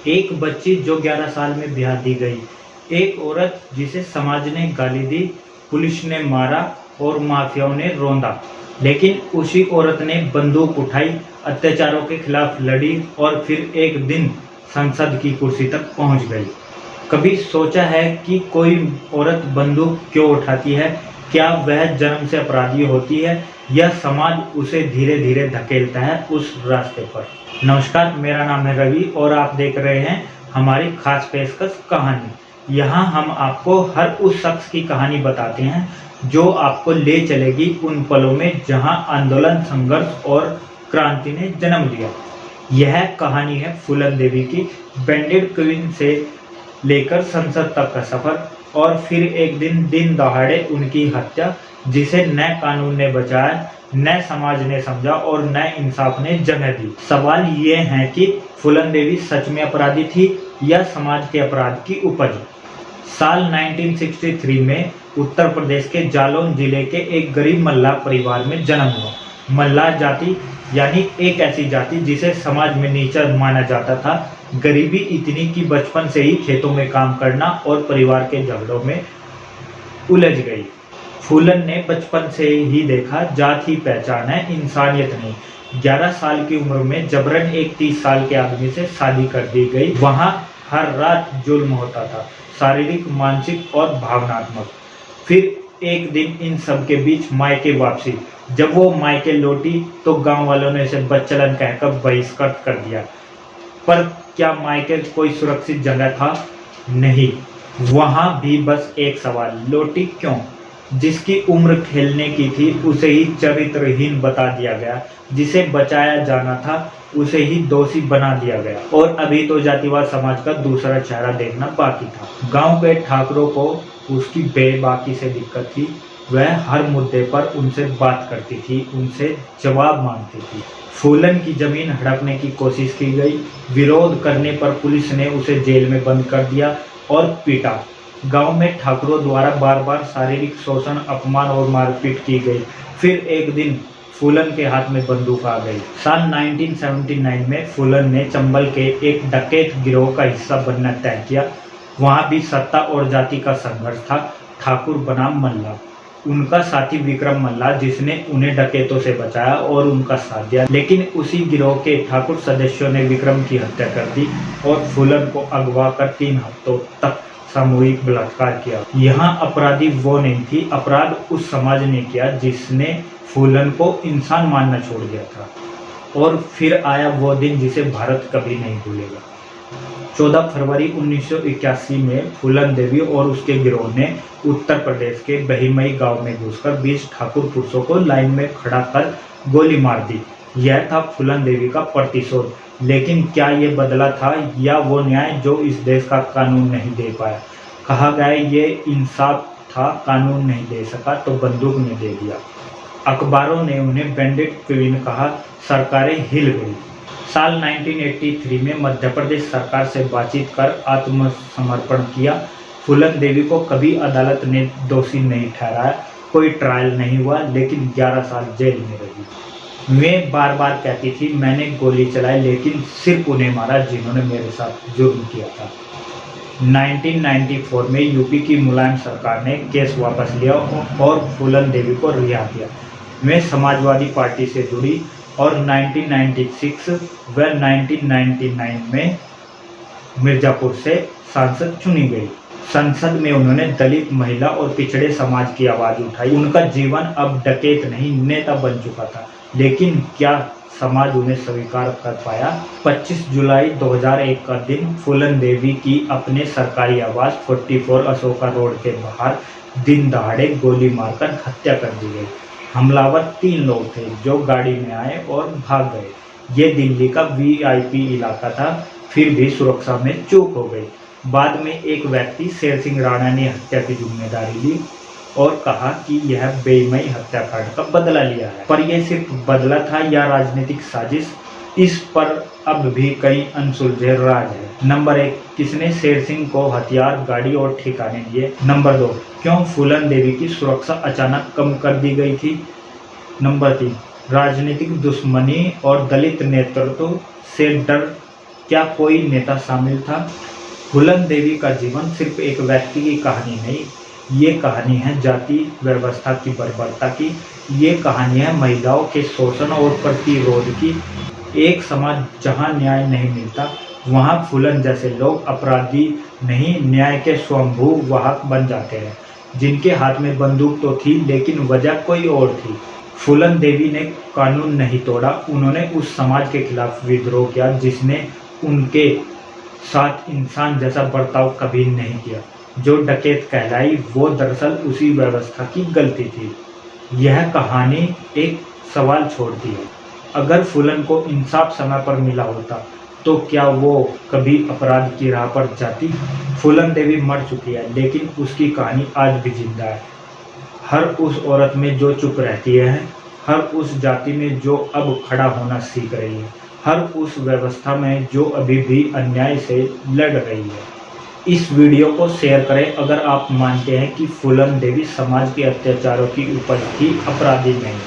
एक बच्ची जो 11 साल में ब्याह दी गई, एक औरत जिसे समाज ने गाली दी, पुलिस ने मारा और माफियाओं ने रौंदा, लेकिन उसी औरत ने बंदूक उठाई, अत्याचारों के खिलाफ लड़ी और फिर एक दिन संसद की कुर्सी तक पहुंच गई। कभी सोचा है कि कोई औरत बंदूक क्यों उठाती है? क्या वह जन्म से अपराधी होती है या समाज उसे धीरे धीरे धकेलता है उस रास्ते पर? नमस्कार, मेरा नाम है रवि और आप देख रहे हैं हमारी खास पेशकश कहानी। यहाँ हम आपको हर उस शख्स की कहानी बताते हैं जो आपको ले चलेगी उन पलों में जहाँ आंदोलन, संघर्ष और क्रांति ने जन्म लिया। यह कहानी है फूलन देवी की। बैंडेड क्वीन से लेकर संसद तक का सफर और फिर एक दिन दहाड़े उनकी हत्या, जिसे न कानून ने बचाया, न समाज ने समझा और न इंसाफ ने जगह दी। सवाल ये है कि फूलन देवी सच में अपराधी थी या समाज के अपराध की उपज? साल 1963 में उत्तर प्रदेश के जालौन जिले के एक गरीब मल्लाह परिवार में जन्म हुआ। मल्लाह जाति यानी एक ऐसी जाति जिसे समाज में नीचा माना जाता था। गरीबी इतनी कि बचपन से ही खेतों में काम करना और परिवार के झगड़ों में उलझ गई। फूलन ने बचपन से ही देखा, जात ही पहचान है, इंसानियत नहीं। 11 साल की उम्र में जबरन एक 30 साल के आदमी से शादी कर दी गई। वहाँ हर रात जुल्म होता था, शारीरिक, मानसिक और भावनात्मक। फिर एक दिन इन सब के बीच मायके वापसी। जब वो मायके लौटी तो गांव वालों ने इसे बच्चलन कहकर बहिष्कृत कर दिया। पर क्या मायके कोई सुरक्षित जगह था? नहीं। वहां भी बस एक सवाल, लौटी क्यों? जिसकी उम्र खेलने की थी उसे ही चरित्रहीन बता दिया गया, जिसे बचाया जाना था उसे ही दोषी बना दिया गया। और अभी तो जातिवाद समाज का दूसरा चेहरा देखना बाकी था। गांव के ठाकुरों को उसकी बेबाकी से दिक्कत थी। वह हर मुद्दे पर उनसे बात करती थी, उनसे जवाब मांगती थी। फूलन की जमीन हड़पने की कोशिश की गई। विरोध करने पर पुलिस ने उसे जेल में बंद कर दिया और पीटा। गांव में ठाकुरों द्वारा बार बार शारीरिक शोषण, अपमान और मारपीट की गई। फिर एक दिन फूलन के हाथ में बंदूक आ गई। साल 1979 में फूलन ने चंबल के एक डकैत गिरोह का हिस्सा बनना तय किया। वहां भी सत्ता और जाति का संघर्ष था। ठाकुर बनाम मल्ला, उनका साथी विक्रम मल्ला, जिसने उन्हें डकैतों से बचाया और उनका साथ दिया। लेकिन उसी गिरोह के ठाकुर सदस्यों ने विक्रम की हत्या कर दी और फूलन को अगवा कर 3 हफ्तों तक सामूहिक बलात्कार किया। यहाँ अपराधी वो नहीं थी, अपराध उस समाज ने किया जिसने फूलन को इंसान मानना छोड़ दिया था। और फिर आया वो दिन जिसे भारत कभी नहीं भूलेगा। 14 फरवरी 1981 में फूलन देवी और उसके गिरोह ने उत्तर प्रदेश के बहिमई गांव में घुसकर 20 ठाकुर पुरुषों को लाइन में खड़ा कर गोली मार दी। यह था फूलन देवी का प्रतिशोध। लेकिन क्या ये बदला था या वो न्याय जो इस देश का कानून नहीं दे पाया? कहा गया ये इंसाफ था, कानून नहीं दे सका तो बंदूक ने दे दिया। अखबारों ने उन्हें बैंडेड क्वीन कहा, सरकारें हिल गई। साल 1983 में मध्य प्रदेश सरकार से बातचीत कर आत्मसमर्पण किया। फूलन देवी को कभी अदालत ने दोषी नहीं ठहराया, कोई ट्रायल नहीं हुआ, लेकिन 11 साल जेल में रही। वे बार बार कहती थी, मैंने गोली चलाई लेकिन सिर्फ उन्हें मारा जिन्होंने मेरे साथ जुर्म किया था। 1994 में यूपी की मुलायम सरकार ने केस वापस लिया और फूलन देवी को रिहा किया। वे समाजवादी पार्टी से जुड़ी और 1996 व 1999 में मिर्जापुर से सांसद चुनी गई। संसद में उन्होंने दलित, महिला और पिछड़े समाज की आवाज उठाई। उनका जीवन अब डकैत नहीं, नेता बन चुका था। लेकिन क्या समाज उन्हें स्वीकार कर पाया? 25 जुलाई 2001 का दिन फूलन देवी की अपने सरकारी आवास 44 अशोका रोड के बाहर दिन दहाड़े गोली मारकर हत्या कर दी गई। हमलावर 3 लोग थे जो गाड़ी में आए और भाग गए। ये दिल्ली का VIP इलाका था, फिर भी सुरक्षा में चूक हो गई। बाद में एक व्यक्ति शेर सिंह राणा ने हत्या की जिम्मेदारी ली और कहा कि यह बेईमानी हत्याकांड का बदला लिया है। पर यह सिर्फ बदला था या राजनीतिक साजिश, इस पर अब भी कई अनसुलझे राज है। नंबर 1, किसने शेर सिंह को हथियार, गाड़ी और ठिकाने दिए? नंबर 2, क्यों फूलन देवी की सुरक्षा अचानक कम कर दी गई थी? नंबर 3, राजनीतिक दुश्मनी और दलित नेतृत्व से डर क्या कोई नेता शामिल था? फूलन देवी का जीवन सिर्फ एक व्यक्ति की कहानी नहीं, ये कहानी है जाति व्यवस्था की बर्बरता की। ये कहानी है महिलाओं के शोषण और प्रतिरोध की। एक समाज जहां न्याय नहीं मिलता, वहां फूलन जैसे लोग अपराधी नहीं, न्याय के स्वयंभू वाहक बन जाते हैं। जिनके हाथ में बंदूक तो थी, लेकिन वजह कोई और थी। फूलन देवी ने कानून नहीं तोड़ा, उन्होंने उस समाज के खिलाफ विद्रोह किया जिसने उनके साथ इंसान जैसा बर्ताव कभी नहीं किया। जो डकैत कहलाई, वो दरअसल उसी व्यवस्था की गलती थी। यह कहानी एक सवाल छोड़ती है, अगर फूलन को इंसाफ समय पर मिला होता तो क्या वो कभी अपराध की राह पर जाती? फूलन देवी मर चुकी है, लेकिन उसकी कहानी आज भी जिंदा है। हर उस औरत में जो चुप रहती है, हर उस जाति में जो अब खड़ा होना सीख रही है, हर उस व्यवस्था में जो अभी भी अन्याय से लड़ रही है। इस वीडियो को शेयर करें अगर आप मानते हैं कि फूलन देवी समाज के अत्याचारों की उपज थी, अपराधी नहीं।